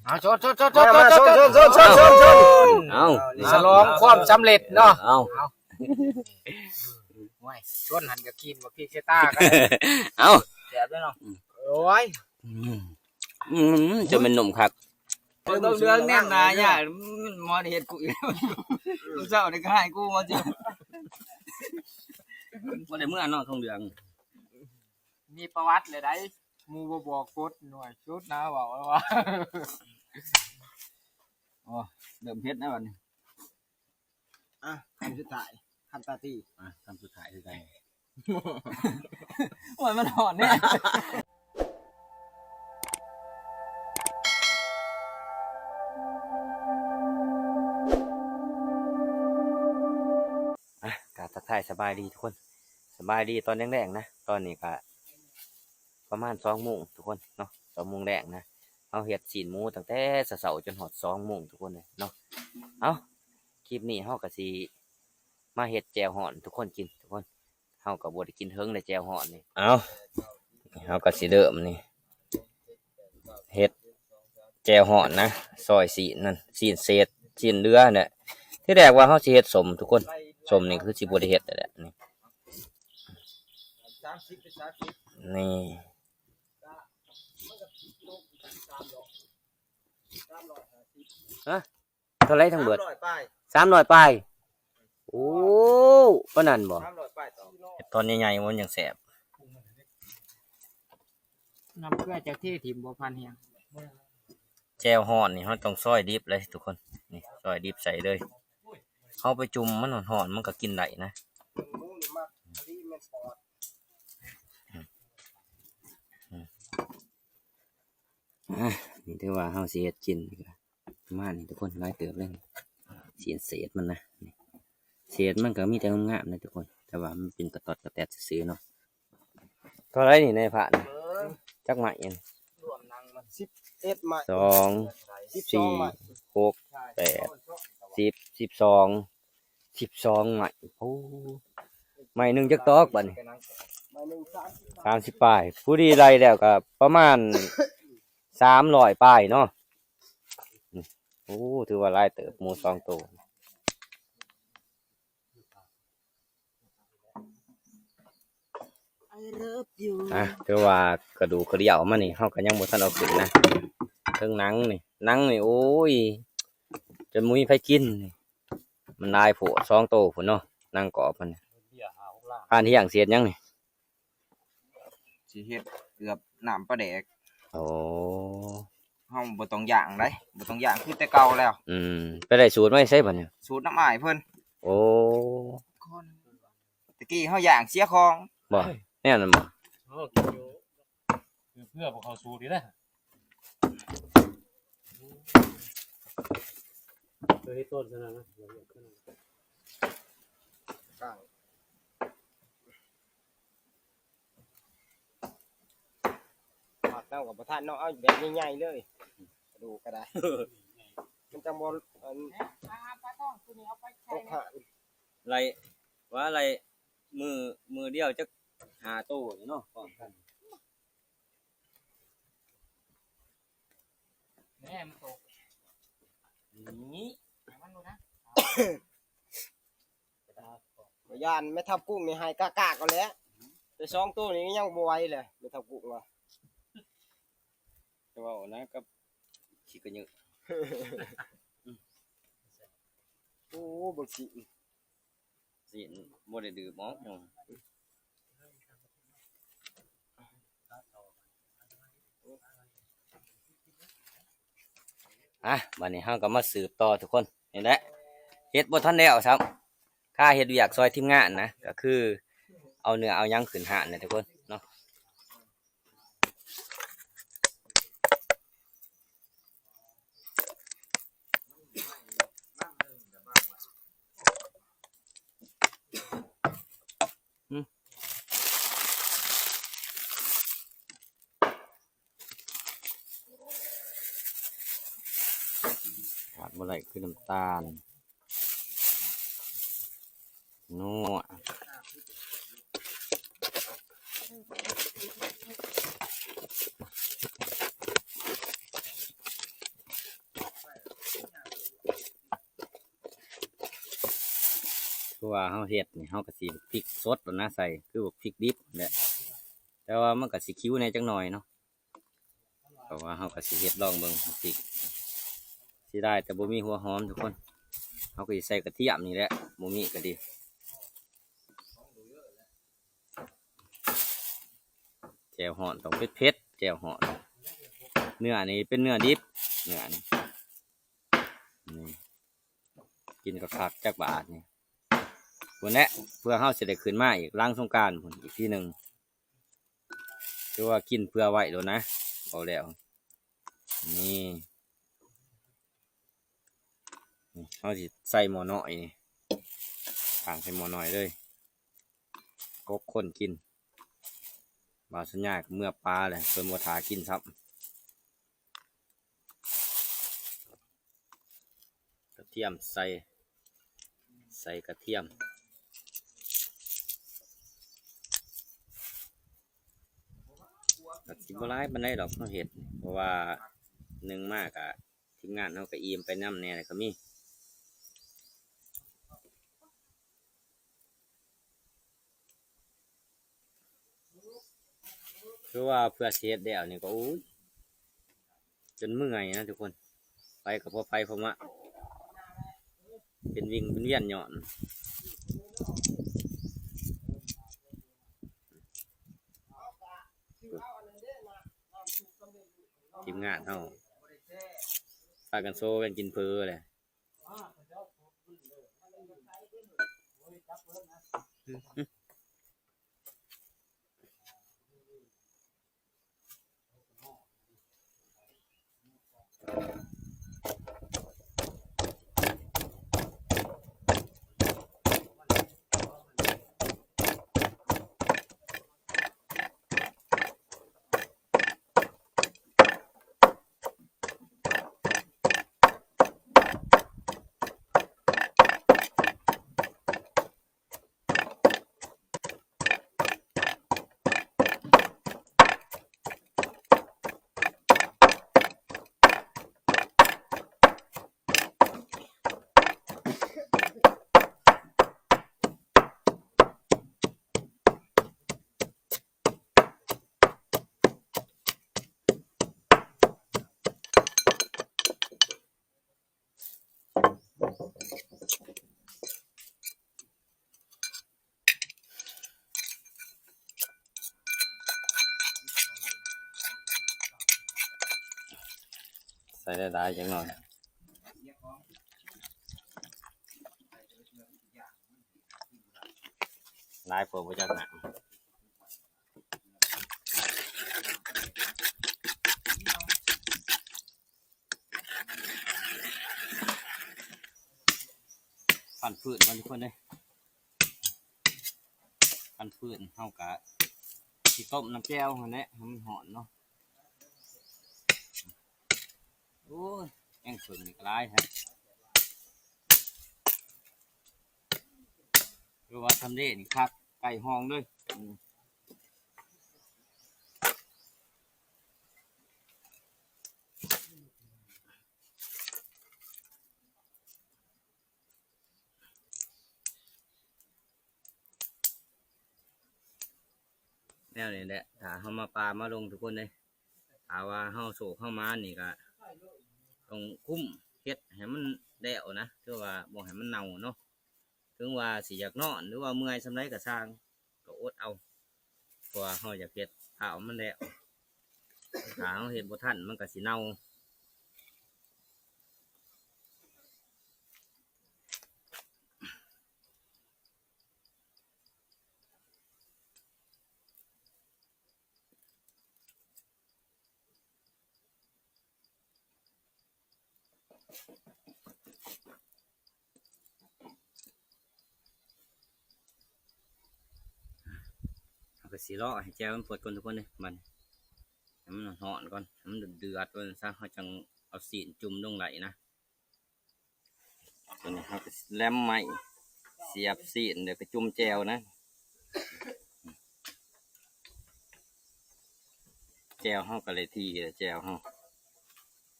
เอาชนเอาฉลองความสำเร็จเนาะเอาโอ้ยชวนหันกับกินมาพี่เซต้ากัน เอา แซ่บเลยเนาะโอ้ย จะเป็นหนุ่มคัก ต้องเรื่องแน่นนะเนี่ยมอเห็ดกูลูกเจ้าเนี่ยก็ให้กูมาเจอ บ่ได้เมื่อเนาะทองเดือง มีประวัติเลยได้มูบ่บอกกดหน่วยชุดนะบอกว่า เดิมเพชรนะวันนี้ คำสุดท้ายคำตาตี คำสุดท้ายคือไง โอ้ยมันหอนเนี่ย กาทักทายสบายดีทุกคนสบายดีตอนแรกๆนะตอนนี้ก็ประมาณ2 โมงทุกคนเนาะ2 โมงแรกนะเอาเห็ดสีนหมูตั้งแต่เช้าจนหอด2 โมงทุกคนเลยเนาะเอาคลิปนี้เฮาก็สิมาเห็ดแจ่วห่อนทุกคนกินทุกคนเฮาก็บ่ได้กินเฮิงเลยแจ่วห่อนนี่เอาเฮาก็สิเริ่มนี่เห็ดแจ่วห่อนนะซอยสีนั่นสีนเศษสีนเรือเนี่ยที่แรกว่าเฮาสิเฮ็ดสมทุกคนสมนี่คือสิบ่ได้เฮ็ดแหละนี่นี่ฮะเท่าไรทั้งเบิด300ป้ายโอ้ปานนั้นบ่ตอนใหญ่ๆมันยังแสบ น้ำเกลือจากที่ถิ่มบัวพันเฮียง แจ่วฮ้อนนี่เฮาต้องซอยดิบเลยทุกคนนี่ซอยดิบใส่เลยเข้าไปจุ่มมันฮ้อนๆมันก็กินได้นะนี่ถือว่าเฮาสิเฮ็ดกินประมาณนี้ทุกคนหลายเติบเลยเศษมันนะเศษมันก็มีแต่งามๆนะทุกคนแต่ว่ามันเป็นกระตอดกระแตดซื่อๆเนาะเท่าไรนี่ในผ่านจักไหมอัน รวมนังมัน11ไม้ 2 4 6 8 10 12 ไหมโอ้ไหมหนึ่งจักตอกบัดนี้30ป้ายผู้ดีไรแล้วก็ประมาณ300ป้ายเนาะโอ้ถือว่าหลายเติบหมู2 ตัวถือว่ากระดูกกระเดี่ยวมานี่เฮาก็ยังบ่ทันเอาขึ้นนะเทิงหนังนี่โอ้ยจนมุ้ยไผกินนี่มันลายโผด2 ตัวพุ่นเนาะนั่งกอบมันผ่านเที่ยงเสียดยังนี่ สิเฮ็ดเกือบน้ำปลาแดก โอ้ เฮาบ่ต้องย่างได้บ่ต้องย่างคือแต่เก่าแล้ว ไปได้สูตรมาใส่บัดเนี่ย สูตรน้ำอ้ายเพิ่น โอ้ ตะกี้เฮาย่างเสียของ บ่แน่นั่นบ่ เพื่อพวกเขาสูดีนะเคยต้นขนาดนั้นเต้ากับประธานเนาะเอาแบบใหญ่ๆเลยดูก็ได้มันจะบ่ไรว่าไรมือเดียวจัก5 ตัวเนาะพร้อมกัน แม่มันตก นี่ มันดูนะ ยานไม่ทับกุ้งนี่ให้กากๆก็แล้วแต่2 ตัวนี้ยังบ่ไหวเลยไม่ทับกุ้งว่า จะว่านะกับขี้กระยือ โอ้บ่สิ สิบ่ได้ดื้อหมอกเนาะบัดนี้เฮาก็มาสืบต่อทุกคนเห็นแล้วเฮ็ดบ่ทันแล้วครับค่าเฮ็ดเวียกซอยทีมงานนะก็คือเอาเนื้อเอาหยังขึ้นหานนะทุกคนเนาะขาดบ่ได้คือน้ำตาลนัว คือว่าเฮาเฮ็ดนี่เฮาก็สิพริกสดแล้วนะใส่คือพริกดิบแหละแต่ว่ามันก็สิคิ้วในจักหน่อยเนาะเพราะว่าเฮาก็สิเฮ็ดลองเบิ่งพริกสิได้แต่บ่มีหัวหอมทุกคนเฮาก็สิใส่กระเทียมนี่แหละบ่มีก็ดีแจ่วฮ้อนต้องเผ็ดๆแจ่วฮ้อนเนื้อนี่เป็นเนื้อดิบเนื้อนี่กินกับผักจักบาทนี่พุ่นแหละเพื่อเฮาสิได้ขึ้นมาอีกหลังสงกรานต์พุ่นอีกทีหนึงคือว่ากินเพื่อไว้โดนนะเอาแล้วนี่เขาสิใส่หม้อน้อยนี่ทางใส่หม้อน้อยเลยกกคนกินบาสัญญาเมื่อปลาเลยเพิ่นบ่ทากินซับกระเทียมใส่กระเทียมก็สิบ่หลายปานใดดอกเฮาเฮ็ดเพราะว่าหนึ่งมากอะทีมงานเฮาก็อิ่มไปนำแน่ก็มีคือว่าเพื่อสิเฮ็ดแล้วนี่ก็อู้ยจนเมื่อยนะทุกคนไปก็บ่ไปเพราะว่าเป็นวิ่งเป็นเวียนหย่อนทีมงานเฮาพากันโซกันกินเพอเลยใส่ได้จังหน่อยลายเปิดมาจากหนังปั่นพืชมันทุกคนเลยปั่นพืชเท่ากับที่ต้มน้ำแก้วคนนี้ให้มันหอนเนาะโอ้ยแองฝึกนี่ก็ร้ายฮะดูว่าทำได้นี่ครับไก่ห้องด้วยแนวนี้แหละถ้าเขามาปลามาลงทุกคนเลยถ้าว่าเขาโศกเข้ามานี่ก็ต้องคุ้มเฮ็ดให้มันแดวนะคือว่าบ่ให้มันเน่าเนาะถึงว่าสิอยากนอนหรือว่าเมื่อยสำไรก็สร้างก็อดเอาเพราะว่าเขาอยากเฮ็ดถ้าเอามันแดวถ้าเขาเฮ็ดบ่ทันมันก็สิเน่าก็สิรอให้แจ้วมันปวดก่อนทุกคนเลยมันให้มันหอนก่อนให้มันเดือดก่อนซะเขาจังเอาสีนจุ่มลงไหลนะตัวนี้เขาก็แลมไม้เสียบสีนเดี๋ยวก็จุ่มแจวนะแจวเขาก็เลยทีแจวเขา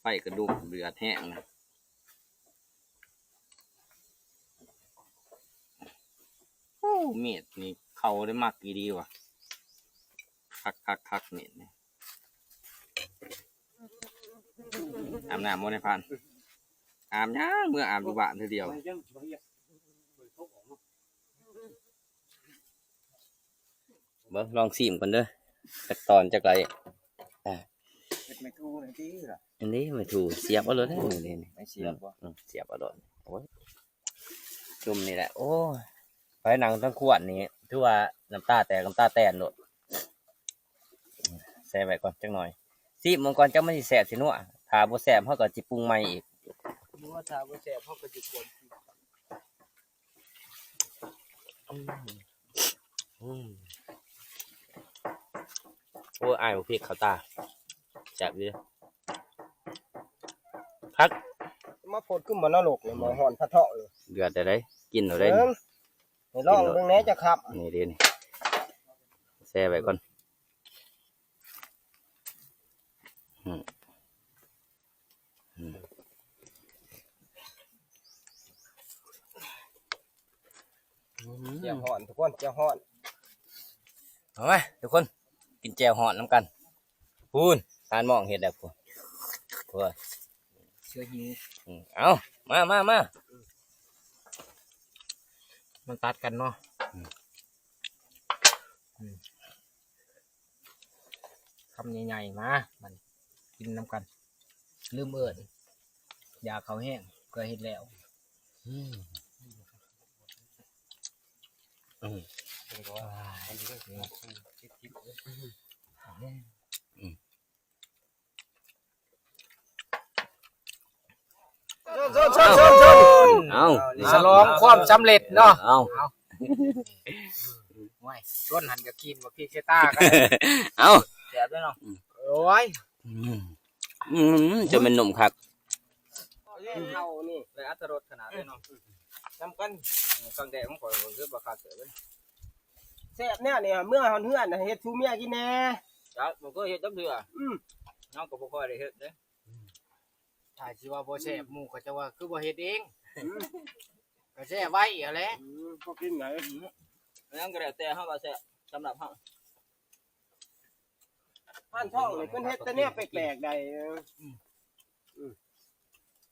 ไฟกระดูกเดือดแห้งนะ เมีดนี่เขาได้มากกี่ดีว่ะคักเมีดนี่อาบน้ำบ่ได้พันอาบย่างเมื่ออาบอยู่บ้านเท่าเดียวเบิ่งลองซิมกันเด้อจักตอนจักไร ไม่ทูหน่อยที่ล่ะ อันนี้ไม่ถูกเสียบเอาเลยนี่ ไม่เสียบบ่ เสียบเอาเลยโอ้ยจุ่มนี่แหละโอ้ยไปหนังทั้งขวดนี่ถือว่าน้ำตาแตกน้ำตาแตนโดดแซ่บไว้ก่อนจักหน่อยซิมังกรจะไม่สิแซ่บสิหนัวถ้าบ่แซ่บเฮาก็สิปรุงใหม่อีก บ่ว่าถ้าบ่แซ่บเฮาก็สิควร โอ้ยอายบ่พริกเข้าตาแซ่บดีพัก มาโพดขึ้นบ่นรกเลยมาหอนพระเถาะเลย เดือดได้กินเอาได้ ให้ลองเบิ่งแหน่จะขับ นี่ดินี่แซ่บไว้ก่อนอืม เจียวหอนทุกคนเจียวหอน เอาไหมทุกคนกินแจ่วหอนน้ำกันพูนทานหมองเห็ดแบบพูนพูน เชื้อหิว เอามามันตัดกันเนาะคำใหญ่ๆมามันกินน้ำกันลืมเอิญยาเขาแห้งก็เห็ดแล้ว เอา ฉลองความสำเร็จเนาะ เอา ว้ยชวนหันกับกินมาพี่เซต้ากัน เอา แซ่บด้วยเนาะ โอ้ย จะเป็นหนุ่มคัก เฮานี่ เลยอัตรสขนาดเลยเนาะ จำกัน ฟังแดงมันข่อยก็คือบ่ขาดเสือเว้ย แซ่บแน่เนี่ยเมื่อเฮาเฮือนเฮ็ดชูเมียกินแน่ จ้ะบ่เคยเฮ็ดจักเทื่อ อืม เฮาก็บ่ค่อยได้เฮ็ดเด้ ถ้าสิว่าบ่แซ่บหมู่เขาจะว่าคือบ่เฮ็ดเองก็แซ่บไว้อะแหละ พอกินไหน แล้วก็แล้วแต่เฮาว่าแซ่บสำหรับเฮา ท่านท่องนี่เพิ่นเฮ็ดแต่เนี่ยแปลกๆได้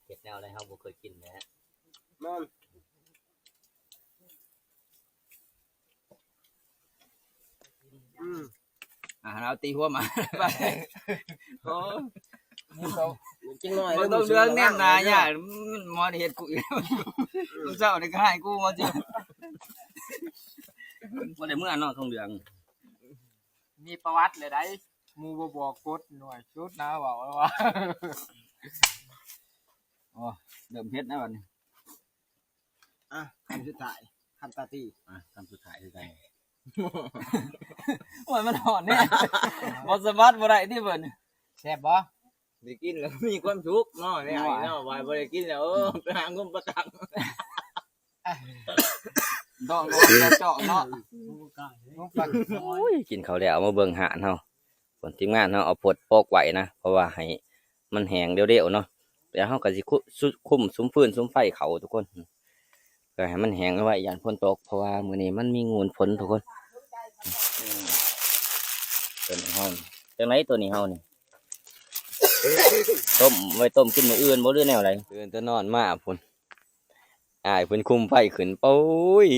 เห็ดแนวอะไรครับผมเคยกินนะฮะ นั่นเราตีหัวหมาไปโอ้ กินหน่อย มันต้องเรื่องแน่นหนาเนี่ยมันมอนี่เฮ็ดกูอีกมึงเศร้านี่ก็ให้กูมาจิ บ่ได้เมื่อเนาะทองเดือง มีประวัติเลยได้หมู่บ่บอกกดหน่วยชุดนะเว้าว่า เริ่มเฮ็ดนะบัดนี้ อ่ะคำสุดท้ายคำตาตี คำสุดท้ายคือไง โอ้ยมันหอนเนี่ยบ่สามารถบ่ได้ที่เพิ่น แซ่บบ่ ได้กินแล้วมีความสุขเนาะเนี่ยไอ้เนาะว่าบ่ได้กินแล้วไปหางมประตังดอกเจาะเนาะ โอ้ยกินเขาวแล้วเอามาเบิ่งหานเฮาส่วนทีมงานเฮาเอาพดโปกไว้นะเพราะว่าให้มันแห้งเร็วๆเนาะแล้วเฮาก็สิคุมซุ้มฟืนซุ้มไฟเขาทุกคนก็ให้มันแห้งเอาไว้อย่าฝนตกเพราะว่ามื้อนี้มันมีงูฝนทุกคนตัวนี้เฮาจังไหนตัวนี้เฮานี่ ต้มไว้ต้มกินมื้ออื่นบ่หรือแนวอะไรตื่นแต่นอนมาพุ่นอ้ายเพิ่นคุมไฟขึ้นโอ้ย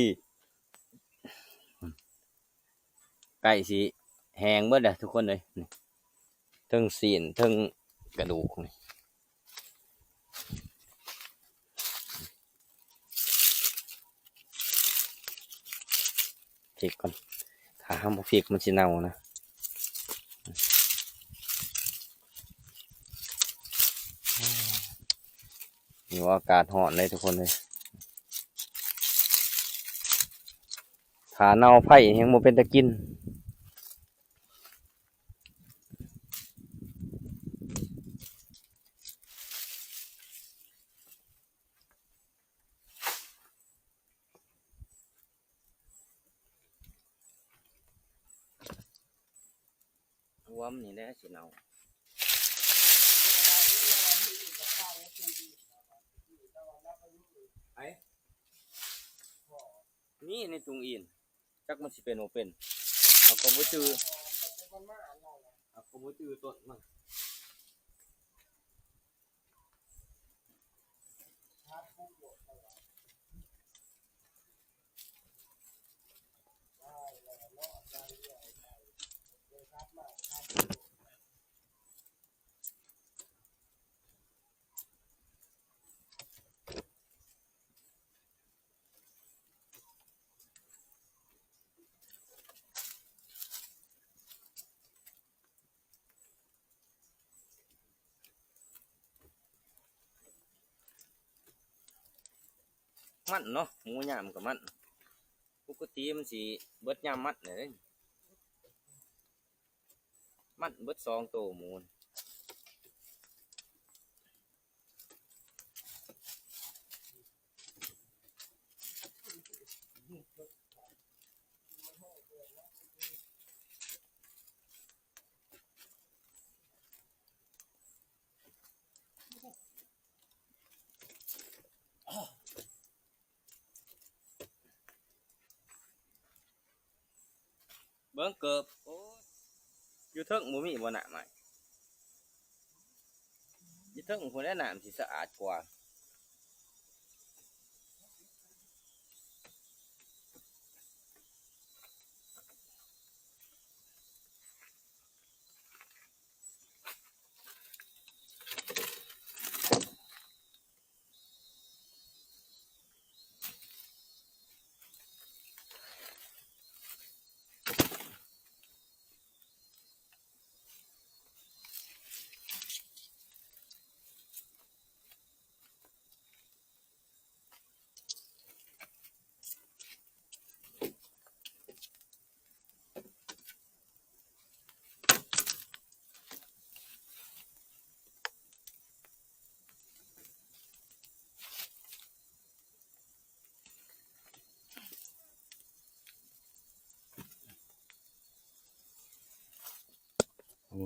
ใกล้สิแห้งเบิดแล้วทุกคนเลยนี่เทั้งศีลเทั้งกระดูกนี่พริกก่อนถ้าห้ามบ่พริกมันสิเน่านะนี่ว่าอากาศร้อนเลยทุกคนเลยถ้าเน่าไผ่ยังบ่เป็นตะกินรวมนี่แหละสิเน่านี่ในตุงอิน จักมันสิเป็นบ่เป็นเอาก็บ่จือเอาก็บ่จือต้นมันเนาะหมูย่ามกับมันปกติมันสิเบิดยามมัดเนี่ยมันเบิด2โตหมูเบิ่งเกิบโอ้ยอยู่เทิงบ่มีบ่หน้าใหม่อยู่เทิงพุ่นแหละน้ำสิสะอาดกว่า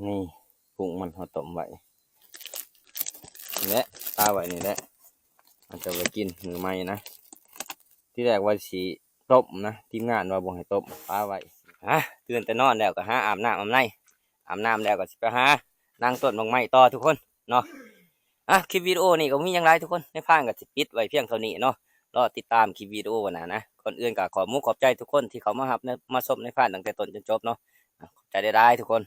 นี่ปรุงมันเฮาต้มไว้นี่แหละตาไว้นี่แหละมันจะไว้กินมื้อใหม่นะที่แรกว่าสิต้มนะทีมงานว่าบ่ให้ต้มปลาไว้ตื่นแต่นอนแล้วก็หาอาบน้ำแล้วก็สิไปหานั่งต้นบางไม้ต่อทุกคนเนาะคลิปวิดีโอนี่ก็มีอย่างไรทุกคนในพานก็สิปิดไว้เพียงเท่านี้เนาะรอติดตามคลิปวิดีโอนะก่อนอื่นก็ขอขอบใจทุกคนที่เขามารับมาชมในพานตั้งแต่ต้นจนจบเนาะขอบใจได้ทุกคน